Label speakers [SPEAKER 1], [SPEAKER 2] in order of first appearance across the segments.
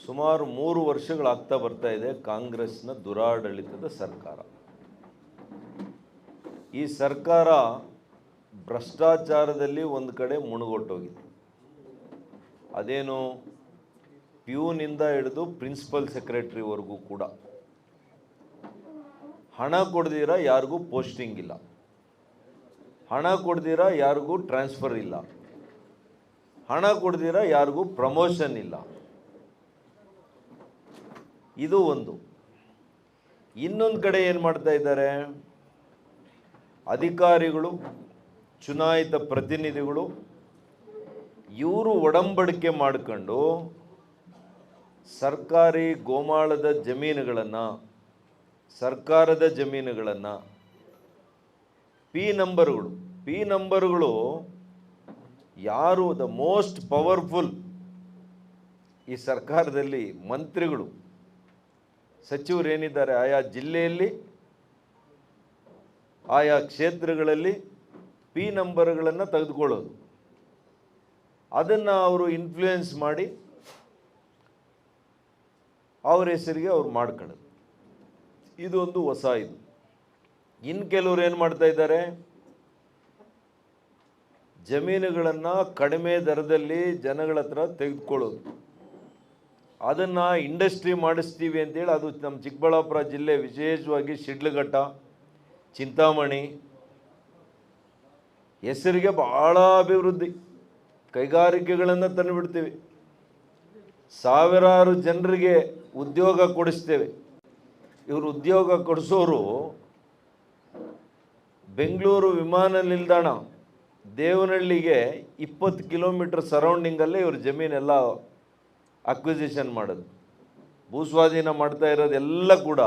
[SPEAKER 1] ಸುಮಾರು 3 ವರ್ಷಗಳಾಗ್ತಾ ಬರ್ತಾ ಇದೆ ಕಾಂಗ್ರೆಸ್ನ ದುರಾಡಳಿತದ ಸರ್ಕಾರ. ಈ ಸರ್ಕಾರ ಭ್ರಷ್ಟಾಚಾರದಲ್ಲಿ ಒಂದು ಕಡೆ ಮುಳುಗೊಟ್ಟೋಗಿದೆ. ಅದೇನು ಪ್ಯೂನಿಂದ ಹಿಡಿದು ಪ್ರಿನ್ಸಿಪಲ್ ಸೆಕ್ರೆಟರಿವರೆಗೂ ಕೂಡ ಹಣ ಕೊಡ್ದಿರ ಯಾರಿಗೂ ಪೋಸ್ಟಿಂಗ್ ಇಲ್ಲ, ಹಣ ಕೊಡ್ದಿರ ಯಾರಿಗೂ ಟ್ರಾನ್ಸ್ಫರ್ ಇಲ್ಲ, ಹಣ ಕೊಡ್ದಿರ ಯಾರಿಗೂ ಪ್ರಮೋಷನ್ ಇಲ್ಲ. ಇದು ಒಂದು. ಇನ್ನೊಂದು ಕಡೆ ಏನು ಮಾಡ್ತಾ ಇದ್ದಾರೆ, ಅಧಿಕಾರಿಗಳು, ಚುನಾಯಿತ ಪ್ರತಿನಿಧಿಗಳು ಇವರು ಒಡಂಬಡಿಕೆ ಮಾಡಿಕೊಂಡು ಸರ್ಕಾರಿ ಗೋಮಾಳದ ಜಮೀನುಗಳನ್ನು, ಸರ್ಕಾರದ ಜಮೀನುಗಳನ್ನು ಪಿ ನಂಬರ್ಗಳು ಯಾರು ದ ಮೋಸ್ಟ್ ಪವರ್ಫುಲ್ ಈ ಸರ್ಕಾರದಲ್ಲಿ ಮಂತ್ರಿಗಳು, ಸಚಿವರು ಏನಿದ್ದಾರೆ ಆಯಾ ಜಿಲ್ಲೆಯಲ್ಲಿ, ಆಯಾ ಕ್ಷೇತ್ರಗಳಲ್ಲಿ ಪಿ ನಂಬರ್ಗಳನ್ನು ತೆಗೆದುಕೊಳ್ಳೋದು, ಅದನ್ನು ಅವರು ಇನ್ಫ್ಲೂಯೆನ್ಸ್ ಮಾಡಿ ಅವ್ರ ಹೆಸರಿಗೆ ಅವ್ರು ಮಾಡ್ಕೊಳ್ಳೋದು. ಇದು ಒಂದು ಹೊಸ ಇದು. ಇನ್ನು ಕೆಲವರು ಏನು ಮಾಡ್ತಾ ಇದ್ದಾರೆ, ಜಮೀನುಗಳನ್ನು ಕಡಿಮೆ ದರದಲ್ಲಿ ಜನಗಳ ಹತ್ರ ತೆಗೆದುಕೊಳ್ಳೋದು, ಅದನ್ನು ಇಂಡಸ್ಟ್ರಿ ಮಾಡಿಸ್ತೀವಿ ಅಂತೇಳಿ, ಅದು ನಮ್ಮ ಚಿಕ್ಕಬಳ್ಳಾಪುರ ಜಿಲ್ಲೆ ವಿಶೇಷವಾಗಿ ಶಿಡ್ಲಘಟ್ಟ, ಚಿಂತಾಮಣಿ ಹೆಸರಿಗೆ ಭಾಳ ಅಭಿವೃದ್ಧಿ, ಕೈಗಾರಿಕೆಗಳನ್ನು ತಂದುಬಿಡ್ತೀವಿ, ಸಾವಿರಾರು ಜನರಿಗೆ ಉದ್ಯೋಗ ಕೊಡಿಸ್ತೇವೆ. ಇವರು ಉದ್ಯೋಗ ಕೊಡಿಸೋರು ಬೆಂಗಳೂರು ವಿಮಾನ ನಿಲ್ದಾಣ ದೇವನಹಳ್ಳಿಗೆ 20 ಕಿಲೋಮೀಟರ್ ಸರೌಂಡಿಂಗಲ್ಲೇ ಇವರು ಜಮೀನೆಲ್ಲ ಅಕ್ವಿಸಿಷನ್ ಮಾಡೋದು, ಭೂಸ್ವಾಧೀನ ಮಾಡ್ತಾ ಇರೋದೆಲ್ಲ ಕೂಡ.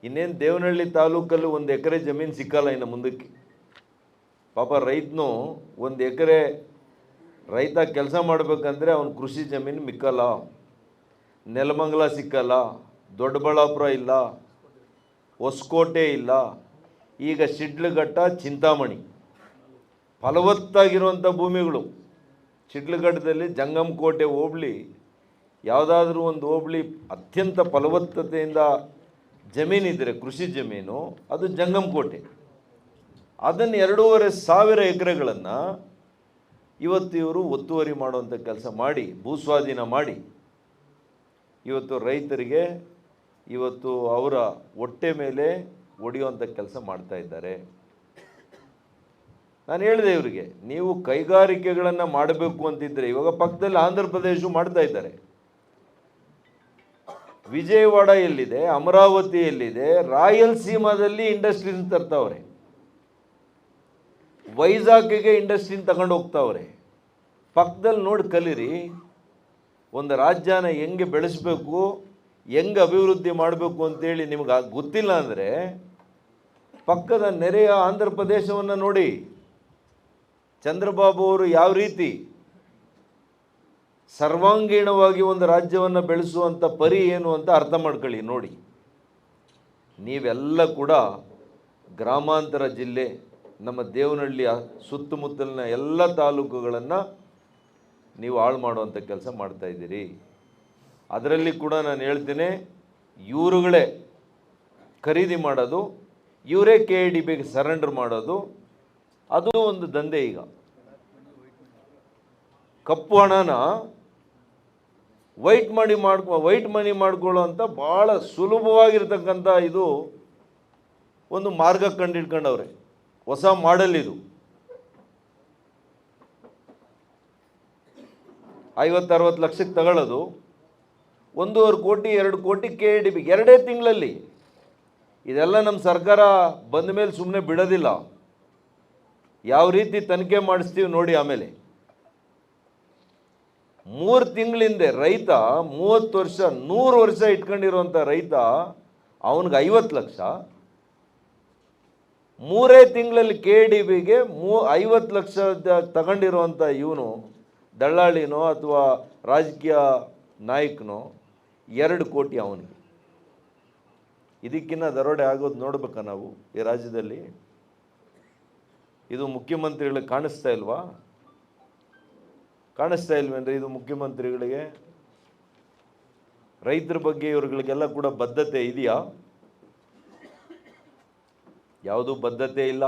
[SPEAKER 1] ಇನ್ನೇನು ದೇವನಹಳ್ಳಿ ತಾಲೂಕಲ್ಲಿ 1 ಎಕರೆ ಜಮೀನು ಸಿಕ್ಕಲ್ಲ ಇನ್ನು ಮುಂದಕ್ಕೆ. ಪಾಪ ರೈತನು 1 ಎಕರೆ ರೈತ ಕೆಲಸ ಮಾಡಬೇಕಂದ್ರೆ ಅವನು ಕೃಷಿ ಜಮೀನು ಮಿಕ್ಕಲ್ಲ. ನೆಲಮಂಗಲ ಸಿಕ್ಕಲ್ಲ, ದೊಡ್ಡಬಳ್ಳಾಪುರ ಇಲ್ಲ, ಹೊಸಕೋಟೆ ಇಲ್ಲ, ಈಗ ಶಿಡ್ಲಘಟ್ಟ, ಚಿಂತಾಮಣಿ ಫಲವತ್ತಾಗಿರುವಂಥ ಭೂಮಿಗಳು. ಶಿಡ್ಲಘಟ್ಟದಲ್ಲಿ ಜಂಗಮಕೋಟೆ ಹೋಬಳಿ, ಯಾವುದಾದ್ರೂ ಒಂದು ಹೋಬಳಿ ಅತ್ಯಂತ ಫಲವತ್ತತೆಯಿಂದ ಜಮೀನಿದ್ದರೆ ಕೃಷಿ ಜಮೀನು, ಅದು ಜಂಗಮಕೋಟೆ. ಅದನ್ನು 2,500 ಎಕರೆಗಳನ್ನು ಇವತ್ತು ಇವರು ಒತ್ತುವರಿ ಮಾಡುವಂಥ ಕೆಲಸ ಮಾಡಿ, ಭೂಸ್ವಾಧೀನ ಮಾಡಿ, ಇವತ್ತು ರೈತರಿಗೆ ಇವತ್ತು ಅವರ ಹೊಟ್ಟೆ ಮೇಲೆ ಹೊಡೆಯುವಂಥ ಕೆಲಸ ಮಾಡ್ತಾ ಇದ್ದಾರೆ. ನಾನು ಹೇಳಿದೆ ಇವರಿಗೆ, ನೀವು ಕೈಗಾರಿಕೆಗಳನ್ನು ಮಾಡಬೇಕು ಅಂತಿದ್ದರೆ, ಇವಾಗ ಪಕ್ಕದಲ್ಲಿ ಆಂಧ್ರ ಪ್ರದೇಶ ಮಾಡ್ತಾ ಇದ್ದಾರೆ, ವಿಜಯವಾಡ ಎಲ್ಲಿದೆ, ಅಮರಾವತಿ ಎಲ್ಲಿದೆ, ರಾಯಲಸೀಮಾದಲ್ಲಿ ಇಂಡಸ್ಟ್ರೀಸ್ ತರ್ತಾವ್ರೆ, ವೈಜಾಗ್ಗೆ ಇಂಡಸ್ಟ್ರಿನ ತಗೊಂಡು ಹೋಗ್ತಾವ್ರೆ. ಪಕ್ಕದಲ್ಲಿ ನೋಡಿ ಕಲೀರಿ. ಒಂದು ರಾಜ್ಯನ ಹೆಂಗೆ ಬೆಳೆಸಬೇಕು, ಹೆಂಗೆ ಅಭಿವೃದ್ಧಿ ಮಾಡಬೇಕು ಅಂತೇಳಿ ನಿಮ್ಗೆ ಗೊತ್ತಿಲ್ಲ ಅಂದರೆ ಪಕ್ಕದ ನೆರೆಯ ಆಂಧ್ರ ಪ್ರದೇಶವನ್ನು ನೋಡಿ. ಚಂದ್ರಬಾಬು ಅವರು ಯಾವ ರೀತಿ ಸರ್ವಾಂಗೀಣವಾಗಿ ಒಂದು ರಾಜ್ಯವನ್ನು ಬೆಳೆಸುವಂಥ ಪರಿ ಏನು ಅಂತ ಅರ್ಥ ಮಾಡ್ಕೊಳ್ಳಿ ನೋಡಿ. ನೀವೆಲ್ಲ ಕೂಡ ಗ್ರಾಮಾಂತರ ಜಿಲ್ಲೆ, ನಮ್ಮ ದೇವನಹಳ್ಳಿಯ ಸುತ್ತಮುತ್ತಲಿನ ಎಲ್ಲ ತಾಲೂಕುಗಳನ್ನು ನೀವು ಹಾಳು ಮಾಡುವಂಥ ಕೆಲಸ ಮಾಡ್ತಾಯಿದ್ದೀರಿ. ಅದರಲ್ಲಿ ಕೂಡ ನಾನು ಹೇಳ್ತೇನೆ, ಇವರುಗಳೇ ಖರೀದಿ ಮಾಡೋದು, ಇವರೇ KIDBಗೆ ಸರೆಂಡರ್ ಮಾಡೋದು, ಅದು ಒಂದು ದಂಧೆ. ಈಗ ಕಪ್ಪು ಹಣನ ವೈಟ್ ಮನಿ ಮಾಡ್ಕೊಳ್ಳೋ ಅಂತ ಭಾಳ ಸುಲಭವಾಗಿರ್ತಕ್ಕಂಥ ಇದು ಒಂದು ಮಾರ್ಗ ಕಂಡಿಡ್ಕೊಂಡವ್ರೆ. ಹೊಸ ಮಾಡೆಲ್ ಇದು. 50-60 ಲಕ್ಷಕ್ಕೆ ತಗೊಳ್ಳೋದು, 1.5 ಕೋಟಿ 2 ಕೋಟಿ KIDB 2 ತಿಂಗಳಲ್ಲಿ. ಇದೆಲ್ಲ ನಮ್ಮ ಸರ್ಕಾರ ಬಂದ ಮೇಲೆ ಸುಮ್ಮನೆ ಬಿಡೋದಿಲ್ಲ. ಯಾವ ರೀತಿ ತನಿಖೆ ಮಾಡಿಸ್ತೀವಿ ನೋಡಿ. ಆಮೇಲೆ 3 ತಿಂಗಳಿಂದೆ ರೈತ 30 ವರ್ಷ 100 ವರ್ಷ ಇಟ್ಕೊಂಡಿರುವಂಥ ರೈತ, ಅವನಿಗೆ 50 ಲಕ್ಷ, 3 ತಿಂಗಳಲ್ಲಿ KIDBಗೆ 50 ಲಕ್ಷ ತಗೊಂಡಿರುವಂಥ ಇವನು ದಳ್ಳಾಳಿನೋ ಅಥವಾ ರಾಜಕೀಯ ನಾಯಕನೋ 2 ಕೋಟಿ ಅವನಿಗೆ. ಇದಕ್ಕಿಂತ ದರೋಡೆ ಆಗೋದು ನೋಡ್ಬೇಕಾ ನಾವು ಈ ರಾಜ್ಯದಲ್ಲಿ? ಇದು ಮುಖ್ಯಮಂತ್ರಿಗಳಿಗೆ ಕಾಣಿಸ್ತಾ ಇಲ್ವಾ? ಕಾಣಿಸ್ತಾ ಇಲ್ವೇನ್ರಿ ಇದು ಮುಖ್ಯಮಂತ್ರಿಗಳಿಗೆ? ರೈತರ ಬಗ್ಗೆ ಇವ್ರುಗಳಿಗೆಲ್ಲ ಕೂಡ ಬದ್ಧತೆ ಇದೆಯಾ? ಯಾವುದೂ ಬದ್ಧತೆ ಇಲ್ಲ.